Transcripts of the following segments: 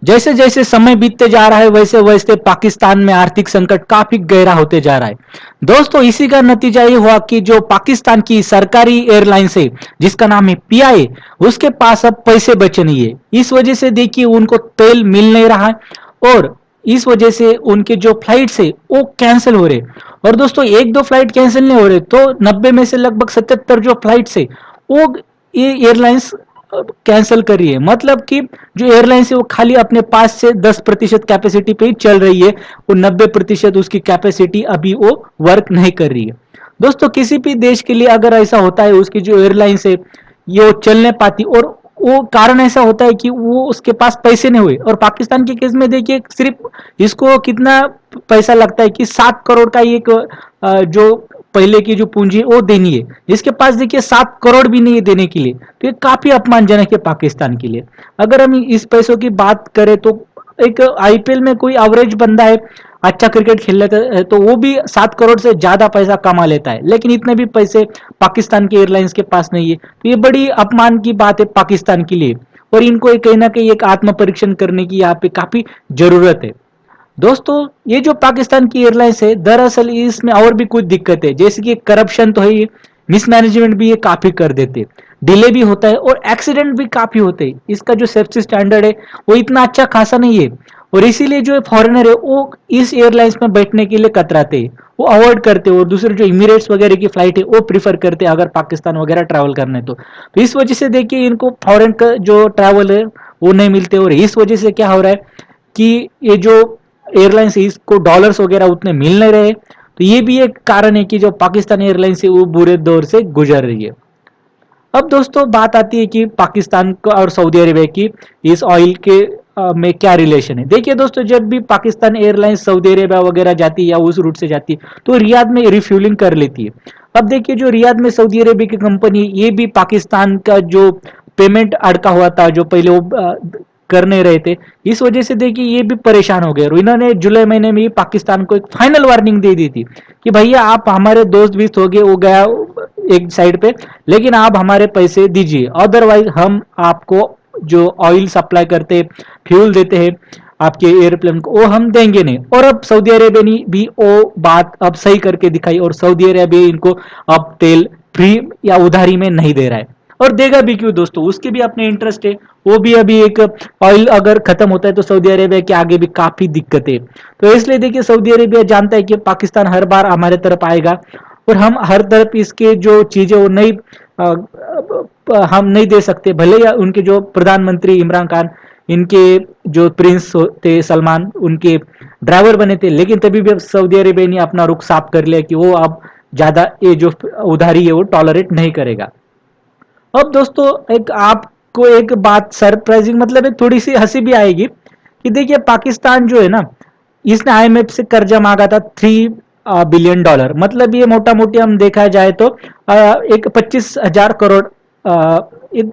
जैसे जैसे समय बीतते जा रहा है वैसे वैसे पाकिस्तान में आर्थिक संकट काफी गहरा होते जा रहा है। दोस्तों इसी का नतीजा ये हुआ कि जो पाकिस्तान की सरकारी एयरलाइंस है जिसका नाम है पीआईए, उसके पास अब पैसे बचे नहीं है। इस वजह से देखिए उनको तेल मिल नहीं रहा है और इस वजह से उनके जो फ्लाइट्स है वो कैंसिल हो रहे। और दोस्तों एक दो फ्लाइट कैंसिल नहीं हो रहे तो 90 में से लगभग 77 जो फ्लाइट्स है वो ये एयरलाइंस कैंसिल कर रही है। मतलब कि जो एयरलाइंस है वो खाली अपने पास से 10% कैपेसिटी पे ही चल रही है, वो 90% उसकी कैपेसिटी अभी वो वर्क नहीं कर रही है। दोस्तों किसी भी देश के लिए अगर ऐसा होता है उसकी जो एयरलाइंस है ये वो चल नहीं पाती और वो कारण ऐसा होता है कि वो उसके पास पैसे नहीं हुए। और पाकिस्तान के केस में देखिए सिर्फ इसको कितना पैसा लगता है कि 7 करोड़ का एक जो पहले की जो पूंजी है वो देनी है, इसके पास देखिए 7 करोड़ भी नहीं है देने के लिए। तो ये काफी अपमानजनक है पाकिस्तान के लिए। अगर हम इस पैसों की बात करें तो एक आईपीएल में कोई एवरेज बंदा है, अच्छा क्रिकेट खेल लेता है तो वो भी 7 करोड़ से ज्यादा पैसा कमा लेता है, लेकिन इतने भी पैसे पाकिस्तान के एयरलाइंस के पास नहीं है। तो ये बड़ी अपमान की बात है पाकिस्तान के लिए और इनको कहीं ना कहीं एक आत्म परीक्षण करने की यहाँ पे काफी जरूरत है। दोस्तों ये जो पाकिस्तान की एयरलाइंस है दरअसल इसमें और भी कुछ दिक्कत है, जैसे कि करप्शन तो है ही, मिसमैनेजमेंट भी ये काफी कर देते, डिले भी होता है और एक्सीडेंट भी काफी होते हैं। इसका जो सेफ्टी स्टैंडर्ड है वो इतना अच्छा खासा नहीं है और इसीलिए जो फॉरेनर है वो इस एयरलाइंस में बैठने के लिए कतराते हैं, वो अवॉइड करते हैं और दूसरे जो इमिरेट्स वगैरह की फ्लाइट है वो प्रीफर करते हैं अगर पाकिस्तान वगैरह ट्रैवल करने। तो इस वजह से देखिए इनको फॉरेन का जो ट्रैवल है वो नहीं मिलते और इस वजह से क्या हो रहा है कि ये जो एयरलाइंस है इसको डॉलर्स वगैरह उतने मिल नहीं रहे। तो ये भी एक कारण है कि जो पाकिस्तान एयरलाइंस है वो बुरे दौर से गुजर रही है। अब दोस्तों बात आती है कि पाकिस्तान का और सऊदी अरेबिया की इस ऑयल के में क्या रिलेशन है। देखिए दोस्तों जब भी पाकिस्तान एयरलाइंस सऊदी अरेबिया वगैरह जाती है या उस रूट से जाती है तो रियाद में रिफ्यूलिंग कर लेती है। अब देखिए जो रियाद में सऊदी अरेबिया की कंपनी ये भी पाकिस्तान का जो पेमेंट अड़का हुआ था जो पहले वो कर नहीं रहे थे, इस वजह से देखिए ये भी परेशान हो गए और इन्होंने जुलाई महीने में ही पाकिस्तान को एक फाइनल वार्निंग दे दी थी कि भैया आप हमारे दोस्त भी हो गए वो गया एक साइड पे, लेकिन आप हमारे पैसे दीजिए अदरवाइज हम आपको जो ऑयल सप्लाई करते फ्यूल देते हैं आपके एयरप्लेन को वो हम देंगे नहीं। और अब सऊदी अरेबिया ने भी वो बात अब सही करके दिखाई और सऊदी अरेबिया इनको अब तेल फ्री या उधारी में नहीं दे रहा है और देगा भी क्यों दोस्तों, उसके भी अपने इंटरेस्ट है। वो भी अभी एक ऑयल अगर खत्म होता है तो सऊदी अरेबिया के आगे भी काफी दिक्कत है। तो इसलिए देखिए सऊदी अरेबिया जानता है कि पाकिस्तान हर बार हमारे तरफ आएगा और हम हर तरफ इसके जो चीजें वो नहीं हम नहीं दे सकते। भले या उनके जो प्रधानमंत्री इमरान खान इनके जो प्रिंस थे सलमान उनके ड्राइवर बने थे, लेकिन तभी भी सऊदी अरेबिया ने अपना रुख साफ कर लिया कि वो अब ज्यादा ये जो उधारी है वो टॉलरेट नहीं करेगा। अब दोस्तों एक आपको एक बात सरप्राइजिंग मतलब एक थोड़ी सी हंसी भी आएगी कि देखिए पाकिस्तान जो है ना इसने आईएमएफ से कर्जा मांगा था 3 बिलियन डॉलर। मतलब ये मोटा मोटी हम देखा जाए तो एक 25,000 करोड़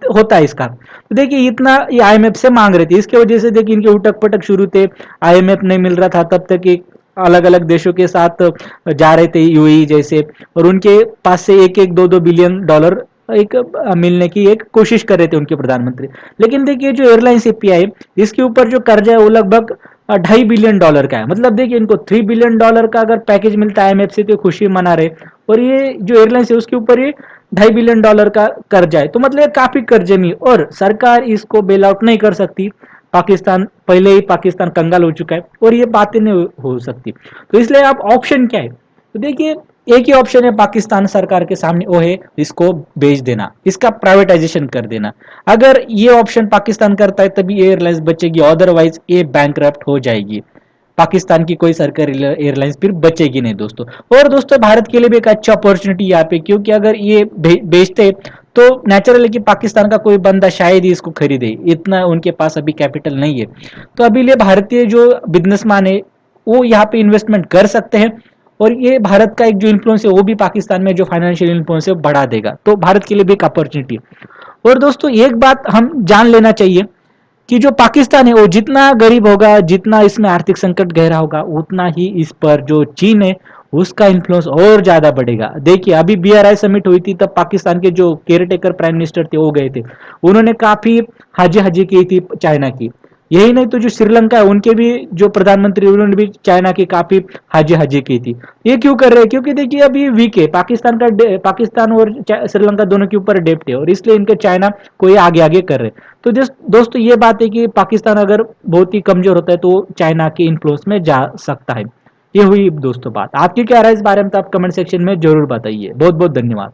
होता है इसका। तो देखिए इतना ये आईएमएफ से मांग रहे थे, इसके वजह से देखिए इनके उटक पटक शुरू थे। आईएमएफ नहीं मिल रहा था तब तक एक अलग अलग देशों के साथ जा रहे थे यूएई जैसे, और उनके पास से एक एक 2-2 बिलियन डॉलर एक मिलने की एक कोशिश कर रहे थे उनके प्रधानमंत्री। लेकिन देखिए जो एयरलाइन सीपीआई इसके ऊपर जो कर्जा है वो लगभग 2.5 बिलियन डॉलर का है। मतलब देखिए इनको 3 बिलियन डॉलर का अगर पैकेज मिलता है आईएमएफ से तो खुशी मना रहे, और ये जो एयरलाइंस है उसके ऊपर ये 2.5 बिलियन डॉलर का कर्जा है। तो मतलब ये काफी कर्जे में और सरकार इसको बेल आउट नहीं कर सकती। पाकिस्तान पहले ही पाकिस्तान कंगाल हो चुका है और ये बातें नहीं हो सकती। तो इसलिए आप ऑप्शन क्या है, तो देखिए एक ही ऑप्शन है पाकिस्तान सरकार के सामने, वो है इसको बेच देना, इसका प्राइवेटाइजेशन कर देना। अगर ये ऑप्शन पाकिस्तान करता है तभी एयरलाइंस बचेगी, अदरवाइज ये बैंकरप्ट हो जाएगी। पाकिस्तान की कोई सरकारी एयरलाइंस फिर बचेगी नहीं दोस्तों। और दोस्तों भारत के लिए भी एक अच्छा अपॉर्चुनिटी यहाँ पे, क्योंकि अगर ये बेचते तो नेचुरल है कि पाकिस्तान का कोई बंदा शायद ही इसको खरीदे, इतना उनके पास अभी कैपिटल नहीं है। तो अभी लिए भारतीय जो बिजनेसमैन है वो यहाँ पे इन्वेस्टमेंट कर सकते हैं और ये भारत का एक जो इन्फ्लुएंस है वो भी पाकिस्तान में जो फाइनेंशियल इन्फ्लुएंस है बढ़ा देगा। तो भारत के लिए भी एक अपॉर्चुनिटी है। और दोस्तों एक बात हम जान लेना चाहिए कि जो पाकिस्तान है वो जितना गरीब होगा, जितना इसमें आर्थिक संकट गहरा होगा, उतना ही इस पर जो चीन है उसका इन्फ्लुएंस और ज्यादा बढ़ेगा। देखिए अभी बीआरआई समिट हुई थी तब पाकिस्तान के जो केयर टेकर प्राइम मिनिस्टर थे वो गए थे, उन्होंने काफी हाजी हाजी की थी चाइना की। यही नहीं तो जो श्रीलंका है उनके भी जो प्रधानमंत्री उन्होंने भी चाइना की काफी हाजी हाजी की थी। ये क्यों कर रहे हैं? क्योंकि देखिए अब ये वीक है, पाकिस्तान और श्रीलंका दोनों के ऊपर डेप्ट है और इसलिए इनके चाइना को ये आगे आगे कर रहे हैं। तो दोस्तों ये बात है कि पाकिस्तान अगर बहुत ही कमजोर होता है तो चाइना के इन्फ्लुएंस में जा सकता है। ये हुई दोस्तों बात। आपकी क्या राय इस बारे में तो आप कमेंट सेक्शन में जरूर बताइए। बहुत बहुत धन्यवाद।